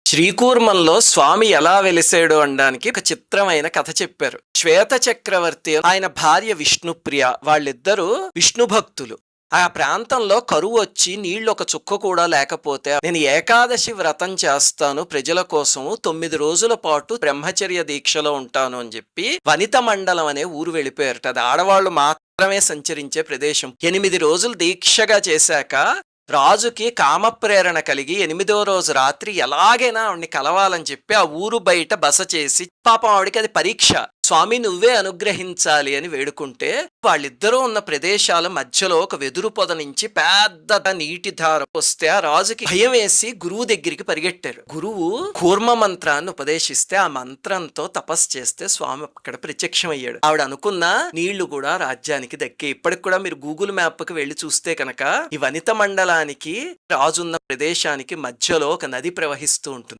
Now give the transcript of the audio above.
శ్రీకూర్మంలో స్వామి ఎలా వెలిసాడు అనడానికి ఒక చిత్రమైన కథ చెప్పారు. శ్వేత చక్రవర్తి ఆయన భార్య విష్ణుప్రియ వాళ్ళిద్దరూ విష్ణు భక్తులు. ఆ ప్రాంతంలో కరువు వచ్చి నీళ్లు ఒక చుక్క కూడా లేకపోతే నేను ఏకాదశి వ్రతం చేస్తాను ప్రజల కోసము 9 రోజుల పాటు బ్రహ్మచర్య దీక్షలో ఉంటాను అని చెప్పి వనిత మండలం అనే ఊరు వెళ్ళిపోయారట. అది ఆడవాళ్లు మాత్రమే సంచరించే ప్రదేశం. 8 రోజులు దీక్షగా చేశాక రాజుకి కామప్రేరణ కలిగి 8వ రోజు రాత్రి ఎలాగైనా ఆవిడ్ని కలవాలని చెప్పి ఆ ఊరు బయట బస చేసి, పాపం ఆవిడికి అది పరీక్ష, స్వామి నువ్వే అనుగ్రహించాలి అని వేడుకుంటే వాళ్ళిద్దరూ ఉన్న ప్రదేశాల మధ్యలో ఒక వెదురు పొద నుంచి పెద్ద నీటి ధార వస్తే ఆ రాజుకి భయం వేసి గురువు దగ్గరికి పరిగెట్టారు. గురువు కూర్మ మంత్రాన్ని ఉపదేశిస్తే ఆ మంత్రంతో తపస్సు చేస్తే స్వామి అక్కడ ప్రత్యక్షమయ్యాడు. ఆవిడ అనుకున్న నీళ్లు కూడా రాజ్యానికి దక్కే. ఇప్పటికి కూడా మీరు గూగుల్ మ్యాప్ కి వెళ్లి చూస్తే కనుక ఈ వనిత మండలానికి రాజున్న ప్రదేశానికి మధ్యలో ఒక నది ప్రవహిస్తూ ఉంటుంది.